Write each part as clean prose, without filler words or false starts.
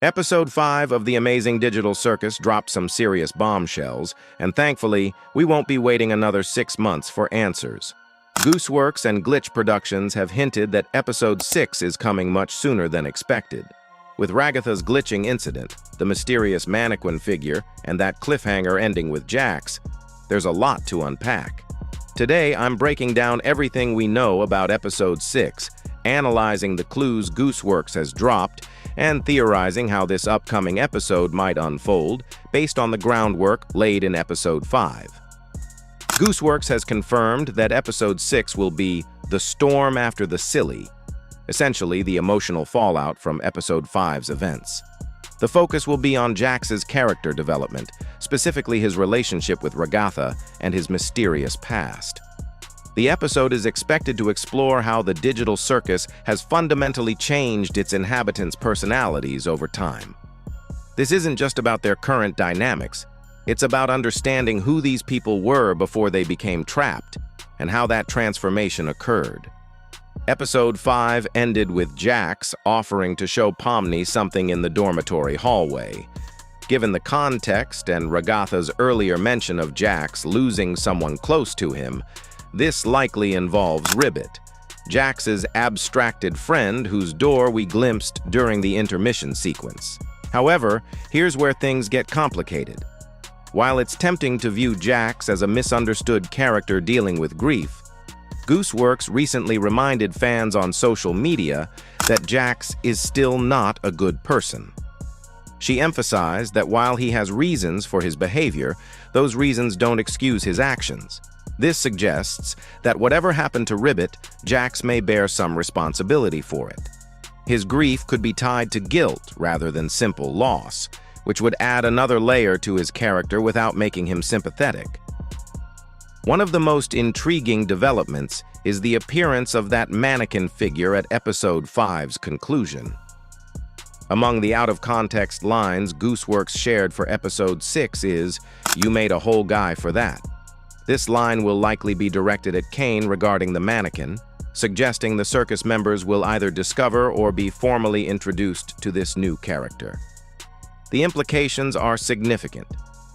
Episode 5 of the Amazing Digital Circus dropped some serious bombshells, and thankfully, we won't be waiting another 6 months for answers. Gooseworx and Glitch Productions have hinted that Episode 6 is coming much sooner than expected. With Ragatha's glitching incident, the mysterious mannequin figure, and that cliffhanger ending with Jax, there's a lot to unpack. Today, I'm breaking down everything we know about Episode 6, analyzing the clues Gooseworx has dropped, and theorizing how this upcoming episode might unfold based on the groundwork laid in Episode 5. Gooseworx has confirmed that Episode 6 will be the storm after the silly, essentially the emotional fallout from Episode 5's events. The focus will be on Jax's character development, specifically his relationship with Ragatha and his mysterious past. The episode is expected to explore how the digital circus has fundamentally changed its inhabitants' personalities over time. This isn't just about their current dynamics, it's about understanding who these people were before they became trapped, and how that transformation occurred. Episode 5 ended with Jax offering to show Pomni something in the dormitory hallway. Given the context and Ragatha's earlier mention of Jax losing someone close to him, this likely involves Ribbit, Jax's abstracted friend whose door we glimpsed during the intermission sequence. However, here's where things get complicated. While it's tempting to view Jax as a misunderstood character dealing with grief, Gooseworx recently reminded fans on social media that Jax is still not a good person. She emphasized that while he has reasons for his behavior, those reasons don't excuse his actions. This suggests that whatever happened to Ribbit, Jax may bear some responsibility for it. His grief could be tied to guilt rather than simple loss, which would add another layer to his character without making him sympathetic. One of the most intriguing developments is the appearance of that mannequin figure at Episode 5's conclusion. Among the out-of-context lines Gooseworx shared for Episode 6 is, "You made a whole guy for that." This line will likely be directed at Kane regarding the mannequin, suggesting the circus members will either discover or be formally introduced to this new character. The implications are significant.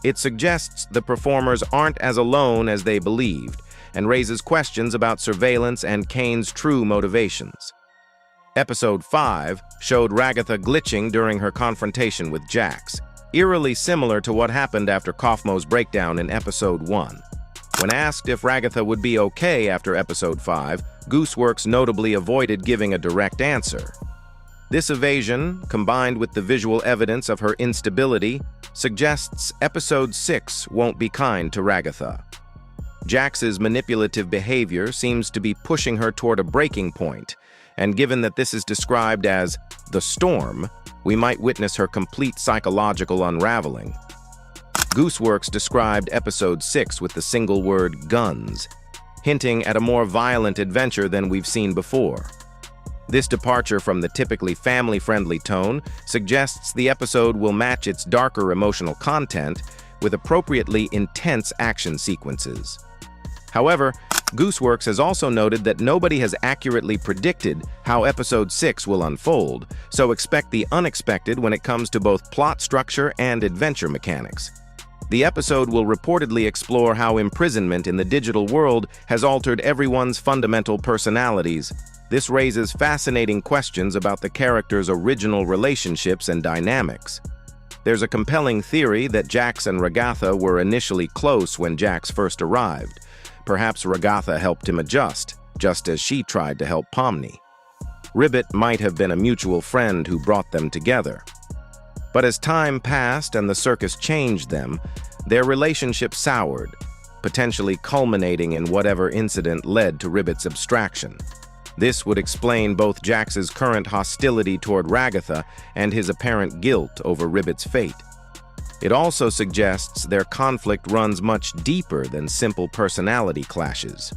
It suggests the performers aren't as alone as they believed, and raises questions about surveillance and Kane's true motivations. Episode 5 showed Ragatha glitching during her confrontation with Jax, eerily similar to what happened after Kaufmo's breakdown in Episode 1. When asked if Ragatha would be okay after Episode 5, Gooseworx notably avoided giving a direct answer. This evasion, combined with the visual evidence of her instability, suggests Episode 6 won't be kind to Ragatha. Jax's manipulative behavior seems to be pushing her toward a breaking point, and given that this is described as the storm, we might witness her complete psychological unraveling. Gooseworx described Episode 6 with the single word guns, hinting at a more violent adventure than we've seen before. This departure from the typically family-friendly tone suggests the episode will match its darker emotional content with appropriately intense action sequences. However, Gooseworx has also noted that nobody has accurately predicted how Episode 6 will unfold, so expect the unexpected when it comes to both plot structure and adventure mechanics. The episode will reportedly explore how imprisonment in the digital world has altered everyone's fundamental personalities. This raises fascinating questions about the characters' original relationships and dynamics. There's a compelling theory that Jax and Ragatha were initially close when Jax first arrived. Perhaps Ragatha helped him adjust, just as she tried to help Pomni. Ribbit might have been a mutual friend who brought them together. But as time passed and the circus changed them, their relationship soured, potentially culminating in whatever incident led to Ribbit's abstraction. This would explain both Jax's current hostility toward Ragatha and his apparent guilt over Ribbit's fate. It also suggests their conflict runs much deeper than simple personality clashes.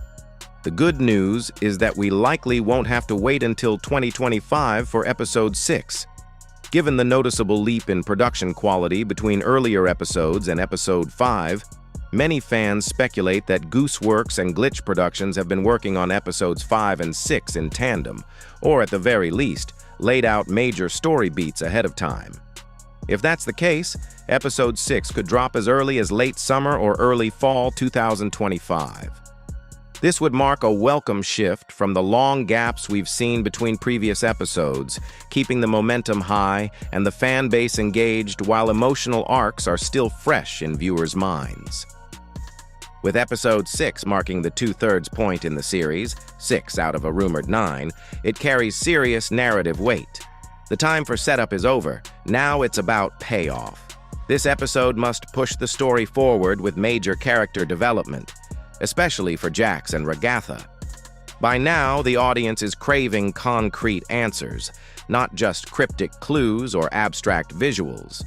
The good news is that we likely won't have to wait until 2025 for Episode 6. Given the noticeable leap in production quality between earlier episodes and Episode 5, many fans speculate that Gooseworx and Glitch Productions have been working on Episodes 5 and 6 in tandem, or at the very least, laid out major story beats ahead of time. If that's the case, Episode 6 could drop as early as late summer or early fall 2025. This would mark a welcome shift from the long gaps we've seen between previous episodes, keeping the momentum high and the fan base engaged while emotional arcs are still fresh in viewers' minds. With Episode 6 marking the two-thirds point in the series, 6 out of a rumored 9, it carries serious narrative weight. The time for setup is over. Now it's about payoff. This episode must push the story forward with major character development, especially for Jax and Ragatha. By now, the audience is craving concrete answers, not just cryptic clues or abstract visuals.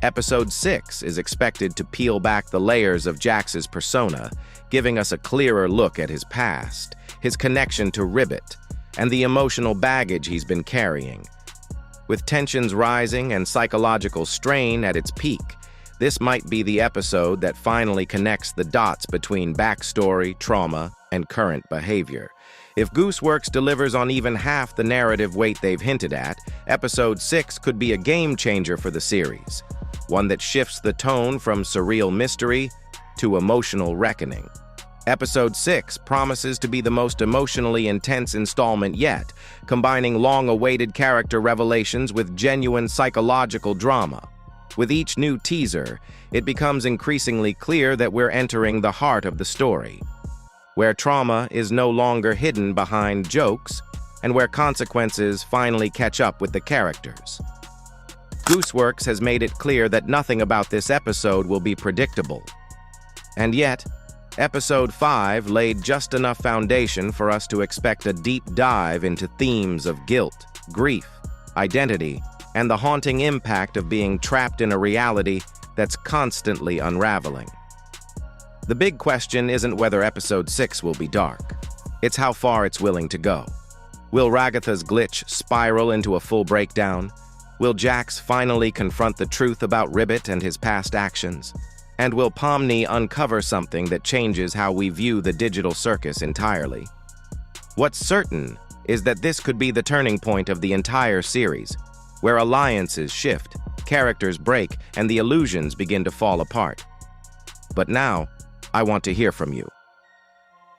Episode 6 is expected to peel back the layers of Jax's persona, giving us a clearer look at his past, his connection to Ribbit, and the emotional baggage he's been carrying. With tensions rising and psychological strain at its peak, this might be the episode that finally connects the dots between backstory, trauma, and current behavior. If Gooseworx delivers on even half the narrative weight they've hinted at, Episode 6 could be a game-changer for the series, one that shifts the tone from surreal mystery to emotional reckoning. Episode 6 promises to be the most emotionally intense installment yet, combining long-awaited character revelations with genuine psychological drama. With each new teaser, it becomes increasingly clear that we're entering the heart of the story, where trauma is no longer hidden behind jokes and where consequences finally catch up with the characters. Gooseworx has made it clear that nothing about this episode will be predictable. And yet, Episode 5 laid just enough foundation for us to expect a deep dive into themes of guilt, grief, identity, and the haunting impact of being trapped in a reality that's constantly unraveling. The big question isn't whether Episode 6 will be dark. It's how far it's willing to go. Will Ragatha's glitch spiral into a full breakdown? Will Jax finally confront the truth about Ribbit and his past actions? And will Pomni uncover something that changes how we view the digital circus entirely? What's certain is that this could be the turning point of the entire series, where alliances shift, characters break, and the illusions begin to fall apart. But now, I want to hear from you.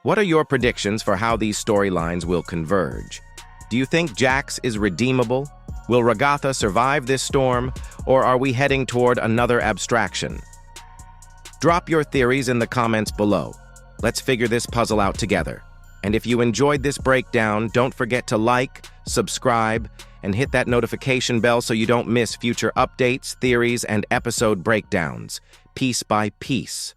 What are your predictions for how these storylines will converge? Do you think Jax is redeemable? Will Ragatha survive this storm, or are we heading toward another abstraction? Drop your theories in the comments below. Let's figure this puzzle out together. And if you enjoyed this breakdown, don't forget to like, subscribe, and hit that notification bell so you don't miss future updates, theories, and episode breakdowns, piece by piece.